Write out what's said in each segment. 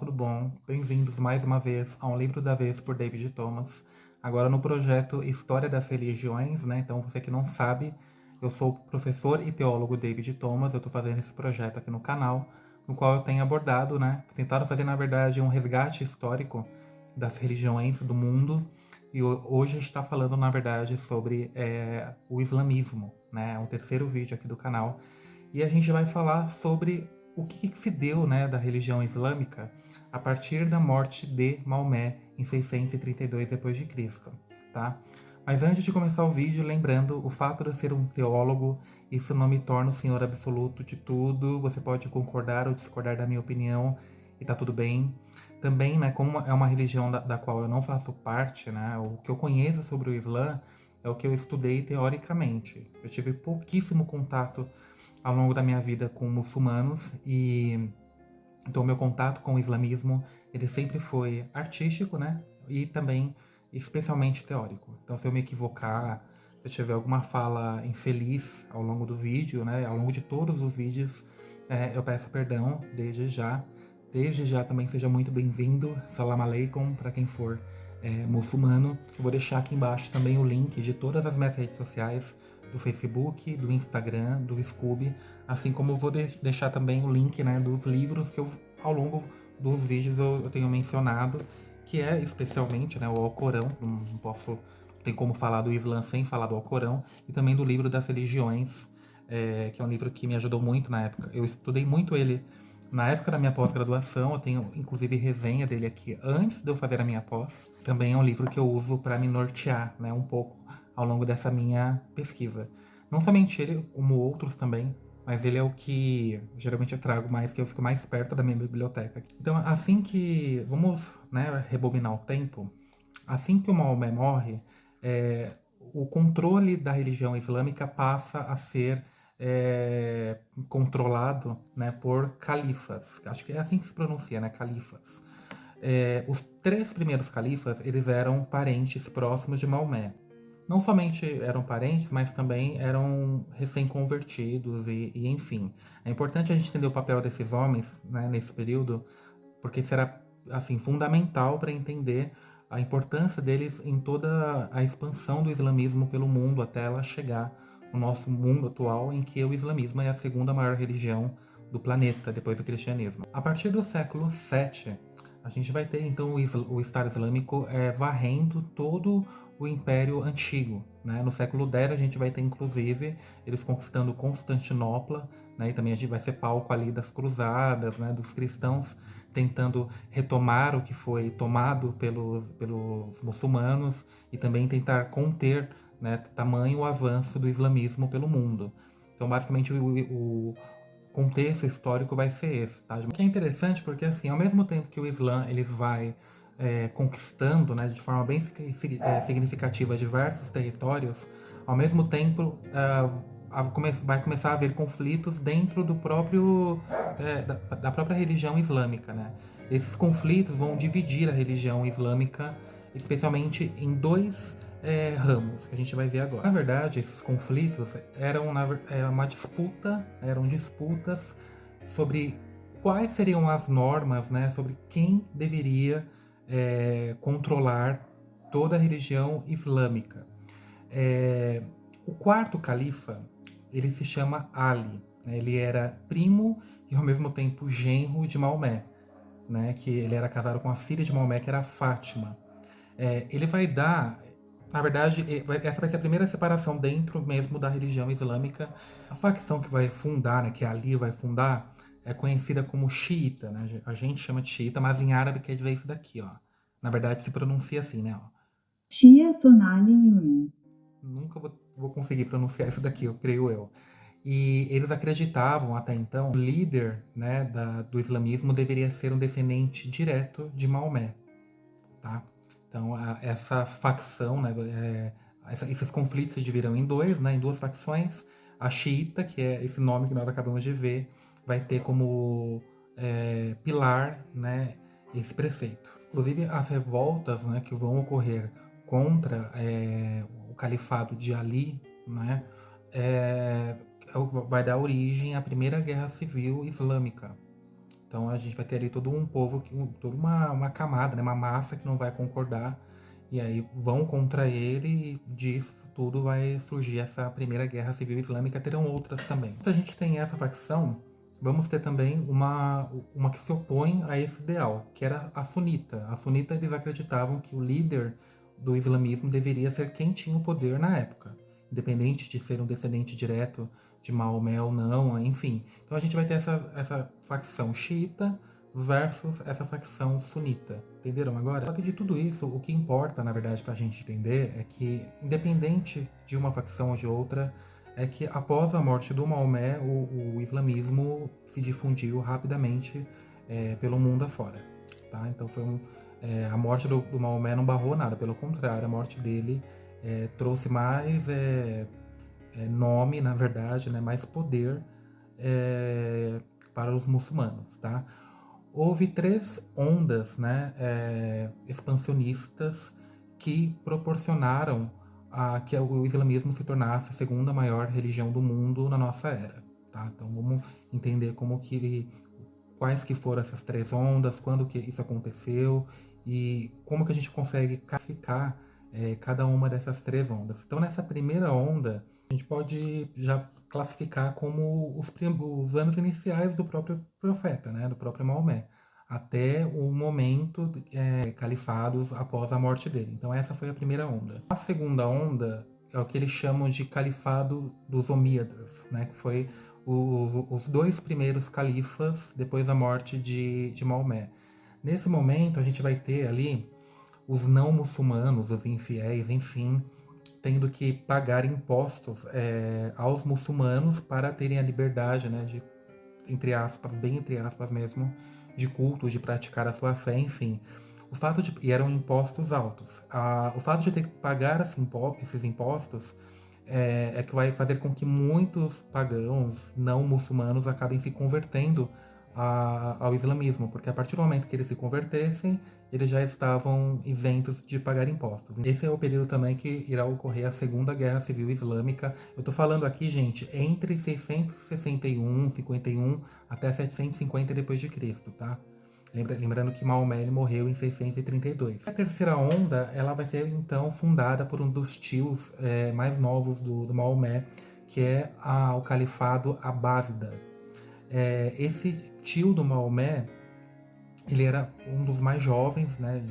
tudo bom? Bem-vindos mais uma vez a Um Livro da Vez por David Thomas. Agora no projeto História das Religiões, né? Então, você que não sabe, eu sou o professor e teólogo David Thomas. Eu estou fazendo esse projeto aqui no canal, no qual eu tenho abordado, né? Tentado fazer, na verdade, um resgate histórico das religiões do mundo. E hoje a gente está falando, na verdade, sobre o islamismo, né? É um terceiro vídeo aqui do canal. E a gente vai falar sobre o que se deu, né, da religião islâmica a partir da morte de Maomé em 632 d.C., tá? Mas antes de começar o vídeo, lembrando, o fato de eu ser um teólogo, isso não me torna o senhor absoluto de tudo. Você pode concordar ou discordar da minha opinião e tá tudo bem. Também, né, como é uma religião da qual eu não faço parte, né, o que eu conheço sobre o Islã é o que eu estudei teoricamente. Eu tive pouquíssimo contato ao longo da minha vida com muçulmanos e então meu contato com o islamismo ele sempre foi artístico, né? E também especialmente teórico. Então se eu me equivocar, se eu tiver alguma fala infeliz ao longo do vídeo, né? Ao longo de todos os vídeos, eu peço perdão desde já. Desde já também seja muito bem-vindo. Salam aleikum para quem for muçulmano. Eu vou deixar aqui embaixo também o link de todas as minhas redes sociais, do Facebook, do Instagram, do Scoob, assim como eu vou deixar também o link, né, dos livros que eu, ao longo dos vídeos eu tenho mencionado, que é especialmente, né, o Alcorão. Não posso, tem como falar do Islã sem falar do Alcorão, e também do livro das religiões, que é um livro que me ajudou muito na época. Eu estudei muito ele na época da minha pós-graduação. Eu tenho inclusive resenha dele aqui antes de eu fazer a minha pós. Também é um livro que eu uso para me nortear, né, um pouco ao longo dessa minha pesquisa. Não somente ele, como outros também, mas ele é o que geralmente eu trago mais, que eu fico mais perto da minha biblioteca. Então, assim que, vamos, né, rebobinar o tempo, assim que o Maomé morre, o controle da religião islâmica passa a ser controlado, né, por califas. Acho que é assim que se pronuncia, né, califas. Os três primeiros califas, eles eram parentes próximos de Maomé. Não somente eram parentes, mas também eram recém-convertidos e enfim. É importante a gente entender o papel desses homens, né, nesse período, porque será assim fundamental para entender a importância deles em toda a expansão do islamismo pelo mundo até ela chegar no nosso mundo atual, em que o islamismo é a segunda maior religião do planeta depois do cristianismo. A partir do século VII, a gente vai ter então o Estado Islâmico varrendo todo o Império Antigo, né? No século X a gente vai ter inclusive eles conquistando Constantinopla, né? E também a gente vai ser palco ali das cruzadas, né? Dos cristãos tentando retomar o que foi tomado pelos muçulmanos e também tentar conter, né, tamanho avanço do islamismo pelo mundo. Então, basicamente, o contexto histórico vai ser esse, tá? O que é interessante porque, assim, ao mesmo tempo que o Islã ele vai conquistando, né, de forma bem significativa diversos territórios, ao mesmo tempo vai começar a haver conflitos dentro do próprio da própria religião islâmica, né? Esses conflitos vão dividir a religião islâmica, especialmente em dois ramos que a gente vai ver agora. Na verdade, esses conflitos eram disputas sobre quais seriam as normas, né, sobre quem deveria controlar toda a religião islâmica. O quarto califa, ele se chama Ali, né? Ele era primo e ao mesmo tempo genro de Maomé, né? Que ele era casado com a filha de Maomé, que era Fátima. Ele vai dar, na verdade, essa vai ser a primeira separação dentro mesmo da religião islâmica. A facção que vai fundar, né, que Ali vai fundar, é conhecida como xiita, né? A gente chama de xiita, mas em árabe quer dizer isso daqui, ó. Na verdade se pronuncia assim, né? Ó. Shiatun Aliyun. Nunca vou conseguir pronunciar isso daqui, eu creio eu. E eles acreditavam até então que o líder, né, do islamismo deveria ser um descendente direto de Maomé, tá? Então essa facção, né, esses conflitos se dividiram em dois, né, em duas facções. A xiita, que é esse nome que nós acabamos de ver, vai ter como pilar, né, esse preceito. Inclusive as revoltas, né, que vão ocorrer contra o califado de Ali, né, vai dar origem à Primeira Guerra Civil Islâmica, Então a gente vai ter ali todo um povo, toda uma camada, né, uma massa que não vai concordar, e aí vão contra ele, e disso tudo vai surgir essa primeira guerra civil islâmica, terão outras também. Se a gente tem essa facção, vamos ter também uma que se opõe a esse ideal, que era a sunita. A sunita, eles acreditavam que o líder do islamismo deveria ser quem tinha o poder na época, independente de ser um descendente direto de Maomé ou não, enfim. Então a gente vai ter essa facção xiita versus essa facção sunita. Entenderam agora? Só que de tudo isso, o que importa, na verdade, pra gente entender é que, independente de uma facção ou de outra, é que após a morte do Maomé, o islamismo se difundiu rapidamente pelo mundo afora. Tá? Então a morte do Maomé não barrou nada, pelo contrário, a morte dele trouxe mais nome, na verdade, né, mais poder para os muçulmanos, tá? Houve 3 ondas, né, expansionistas que proporcionaram que o islamismo se tornasse a segunda maior religião do mundo na nossa era, tá? Então vamos entender quais que foram essas 3 ondas, quando que isso aconteceu e como que a gente consegue classificar cada uma dessas 3 ondas. Então nessa primeira onda, a gente pode já classificar como os anos iniciais do próprio profeta, né, do próprio Maomé, até o momento califados após a morte dele. Então essa foi a primeira onda. A segunda onda é o que eles chamam de califado dos Omíadas, né, que foi os 2 primeiros califas depois da morte de Maomé. Nesse momento a gente vai ter ali os não muçulmanos, os infiéis, enfim, tendo que pagar impostos aos muçulmanos para terem a liberdade, né, de, entre aspas, bem entre aspas mesmo, de culto, de praticar a sua fé, enfim. E eram impostos altos. O fato de ter que pagar esses impostos é que vai fazer com que muitos pagãos não muçulmanos acabem se convertendo ao islamismo, porque a partir do momento que eles se convertessem, eles já estavam isentos de pagar impostos. Esse é o período também que irá ocorrer a Segunda Guerra Civil Islâmica. Eu tô falando aqui, gente, entre 661, 51 até 750 depois de Cristo, tá? Lembrando que Maomé ele morreu em 632. A terceira onda, ela vai ser então fundada por um dos tios mais novos do Maomé, que é o Califado Abássida. Esse tio do Maomé, ele era um dos mais jovens, né?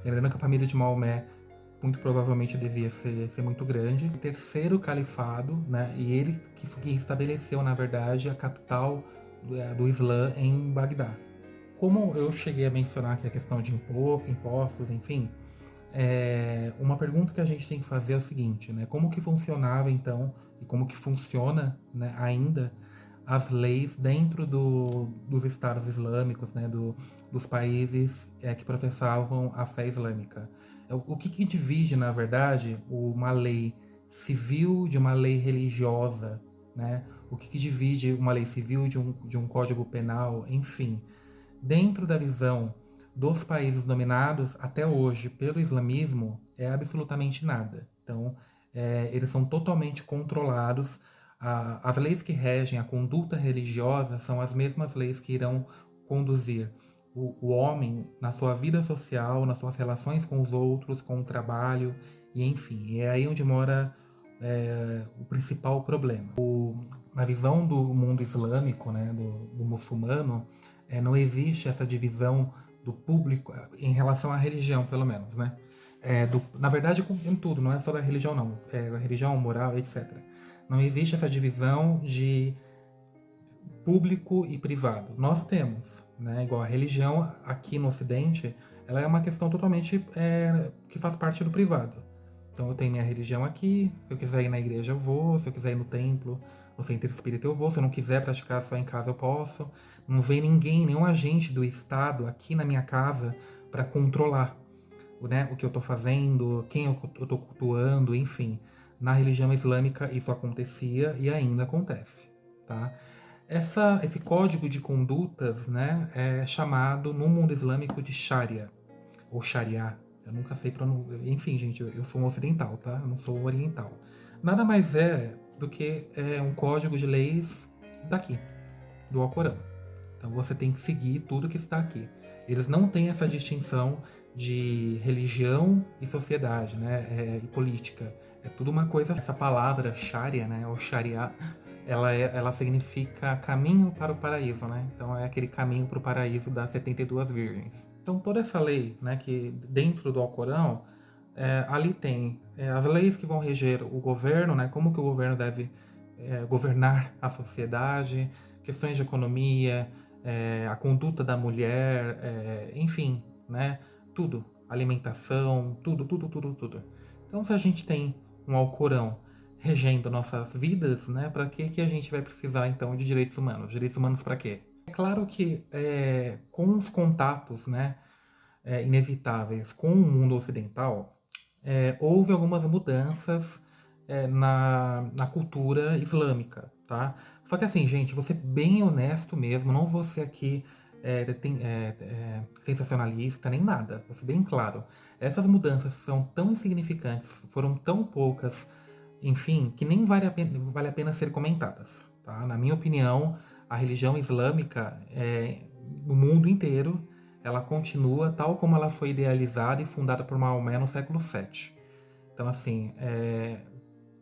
Lembrando que a família de Maomé muito provavelmente devia ser muito grande. O terceiro califado, né? E ele que estabeleceu, na verdade, a capital do Islã em Bagdá. Como eu cheguei a mencionar aqui a questão de impostos, enfim, uma pergunta que a gente tem que fazer é o seguinte, né? Como que funcionava então, e como que funciona, né, ainda as leis dentro dos estados islâmicos, né, dos países que professavam a fé islâmica? O que divide, na verdade, uma lei civil de uma lei religiosa, né? O que divide uma lei civil de um código penal, enfim. Dentro da visão dos países dominados até hoje pelo islamismo, é absolutamente nada. Então, eles são totalmente controlados. As leis que regem a conduta religiosa são as mesmas leis que irão conduzir o homem na sua vida social, nas suas relações com os outros, com o trabalho, e enfim. É aí onde mora o principal problema. Na visão do mundo islâmico, né, do muçulmano, não existe essa divisão do público em relação à religião, pelo menos, né? Na verdade, em tudo, não é só da religião, não. A religião, moral, etc. Não existe essa divisão de público e privado. Nós temos, né? Igual a religião aqui no Ocidente, ela é uma questão totalmente que faz parte do privado. Então eu tenho minha religião aqui, se eu quiser ir na igreja eu vou, se eu quiser ir no templo, no centro espírita eu vou, se eu não quiser praticar só em casa eu posso. Não vem ninguém, nenhum agente do Estado aqui na minha casa para controlar, né, o que eu estou fazendo, quem eu estou cultuando, enfim. Na religião islâmica isso acontecia e ainda acontece, tá? Esse código de condutas, né, é chamado no mundo islâmico de Sharia, ou Sharia. Eu nunca sei pronunciar. Enfim, gente, eu sou um ocidental, tá? Eu não sou um oriental. Nada mais é do que um código de leis daqui, do Alcorão, Então você tem que seguir tudo que está aqui. Eles não têm essa distinção de religião e sociedade, né? E política. É tudo uma coisa. Essa palavra Sharia, né? Ou Sharia, ela significa caminho para o paraíso, né? Então é aquele caminho para o paraíso das 72 virgens. Então toda essa lei, né? Que dentro do Alcorão, ali tem as leis que vão reger o governo, né? Como que o governo deve governar a sociedade, questões de economia, a conduta da mulher, enfim, né? Tudo, alimentação, tudo. Então, se a gente tem um Alcorão regendo nossas vidas, né? Para que a gente vai precisar então de direitos humanos? Direitos humanos para quê? É claro que com os contatos, né? Inevitáveis com o mundo ocidental, houve algumas mudanças na cultura islâmica, tá? Só que assim, gente, vou ser bem honesto mesmo, não vou ser aqui sensacionalista nem nada, vou ser bem claro. Essas mudanças são tão insignificantes, foram tão poucas, enfim, que nem vale a pena ser comentadas, tá? Na minha opinião, a religião islâmica, no mundo inteiro, ela continua tal como ela foi idealizada e fundada por Maomé no século VII. Então, assim,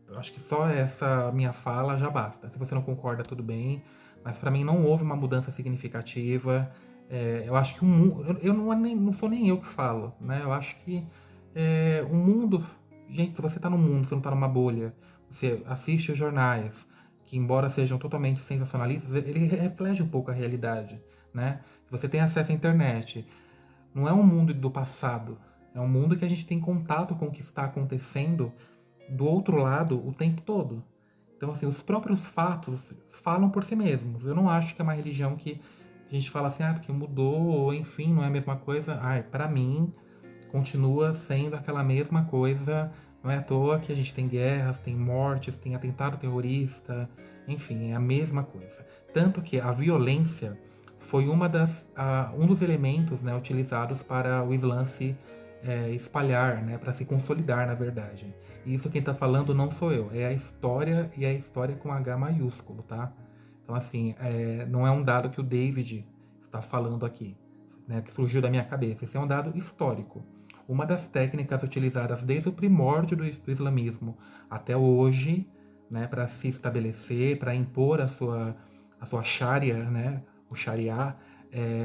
eu acho que só essa minha fala já basta. Se você não concorda, tudo bem. Mas para mim não houve uma mudança significativa. Eu acho que o mundo. Eu não sou nem eu que falo, né? Eu acho que o mundo. Gente, se você tá no mundo, você não tá numa bolha, você assiste os jornais, que embora sejam totalmente sensacionalistas, ele reflete um pouco a realidade, né? Se você tem acesso à internet, não é um mundo do passado. É um mundo que a gente tem contato com o que está acontecendo do outro lado o tempo todo. Então, assim, os próprios fatos falam por si mesmos. Eu não acho que é uma religião que a gente fala assim, porque mudou, ou enfim, não é a mesma coisa. Para mim, continua sendo aquela mesma coisa. Não é à toa que a gente tem guerras, tem mortes, tem atentado terrorista, enfim, é a mesma coisa. Tanto que a violência foi um dos elementos, né, utilizados para o Islã se espalhar, né, para se consolidar, na verdade. E isso quem está falando não sou eu, é a história, e a história com H maiúsculo, tá? Então, assim, não é um dado que o David está falando aqui, né, que surgiu da minha cabeça. Esse é um dado histórico. Uma das técnicas utilizadas desde o primórdio do islamismo até hoje, né, para se estabelecer, para impor a sua sharia, né, o sharia,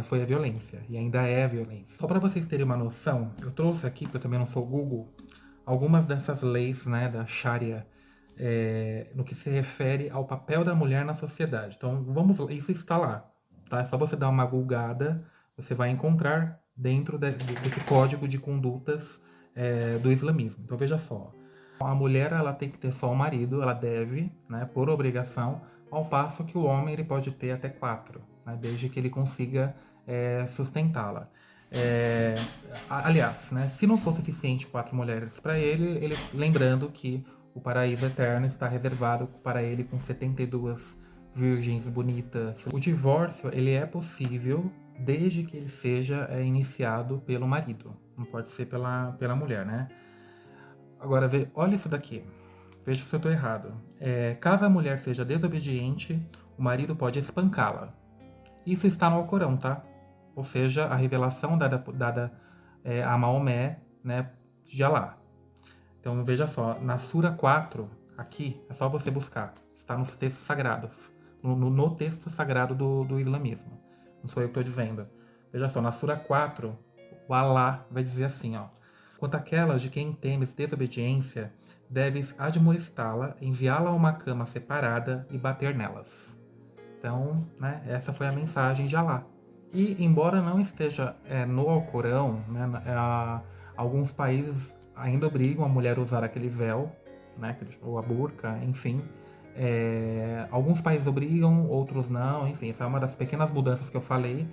foi a violência, e ainda é a violência. Só para vocês terem uma noção, eu trouxe aqui, porque eu também não sou Google, algumas dessas leis, né, da sharia, no que se refere ao papel da mulher na sociedade. Então, isso está lá, tá? É só você dar uma googada, você vai encontrar dentro desse código de condutas do islamismo. Então, veja só, a mulher ela tem que ter só um marido, ela deve, né, por obrigação, ao passo que o homem ele pode ter até 4, né, desde que ele consiga sustentá-la. Aliás, né, se não for suficiente 4 mulheres para ele, lembrando que o paraíso eterno está reservado para ele com 72 virgens bonitas. O divórcio ele é possível desde que ele seja iniciado pelo marido, não pode ser pela mulher, né? Agora, olha isso daqui. Veja se eu estou errado. Caso a mulher seja desobediente, o marido pode espancá-la. Isso está no Alcorão, tá? Ou seja, a revelação dada a Maomé, né, de Alá. Então, veja só, na Sura 4, aqui, é só você buscar. Está nos textos sagrados. No texto sagrado do islamismo. Não sou eu que estou dizendo. Veja só, na Sura 4, o Alá vai dizer assim, ó. Quanto àquelas de quem temes desobediência, deves admoestá-la, enviá-la a uma cama separada e bater nelas. Então, né, essa foi a mensagem de Alá. E, embora não esteja no Alcorão, né, alguns países ainda obrigam a mulher a usar aquele véu, né, ou a burca, enfim. Alguns países obrigam, outros não, enfim. Essa é uma das pequenas mudanças que eu falei.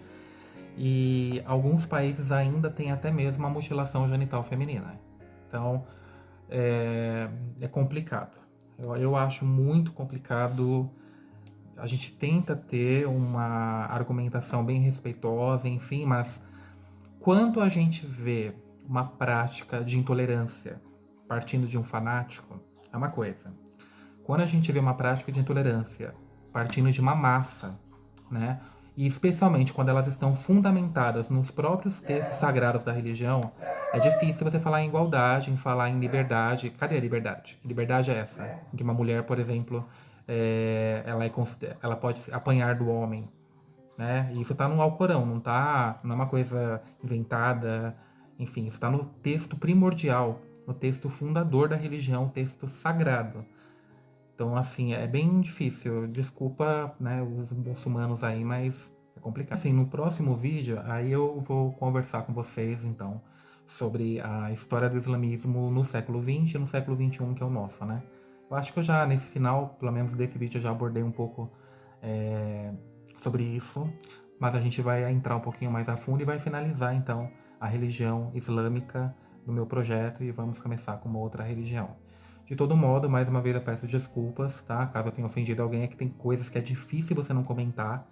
E alguns países ainda têm até mesmo a mutilação genital feminina. Então, é complicado. Eu acho muito complicado. A gente tenta ter uma argumentação bem respeitosa, enfim, mas quando a gente vê uma prática de intolerância partindo de um fanático, é uma coisa. Quando a gente vê uma prática de intolerância partindo de uma massa, né, E especialmente quando elas estão fundamentadas nos próprios textos sagrados da religião, é difícil você falar em igualdade, em falar em liberdade. Cadê a liberdade? Que liberdade é essa? Em que uma mulher, por exemplo, ela pode apanhar do homem, né? E isso está no Alcorão, não é uma coisa inventada, enfim, isso está no texto primordial, no texto fundador da religião, texto sagrado. Então, assim, é bem difícil. Desculpa, né, os muçulmanos aí, mas é complicado. Assim, no próximo vídeo, aí eu vou conversar com vocês, então, sobre a história do islamismo no século XX e no século XXI, que é o nosso, né? Eu acho que eu já, nesse final, pelo menos desse vídeo, eu já abordei um pouco é, sobre isso, mas a gente vai entrar um pouquinho mais a fundo e vai finalizar, então, a religião islâmica do meu projeto e vamos começar com uma outra religião. De todo modo, mais uma vez eu peço desculpas, tá? Caso eu tenha ofendido alguém, é que tem coisas que é difícil você não comentar,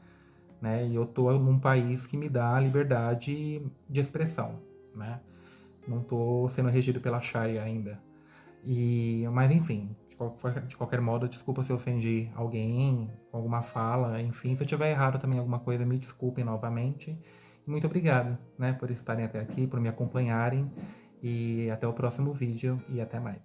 né? E eu tô num país que me dá a liberdade de expressão, né? Não tô sendo regido pela Sharia ainda. Mas enfim, de qualquer modo, desculpa se eu ofendi alguém com alguma fala, enfim, se eu tiver errado também alguma coisa, me desculpem novamente. E muito obrigado, né, por estarem até aqui, por me acompanharem. E até o próximo vídeo e até mais.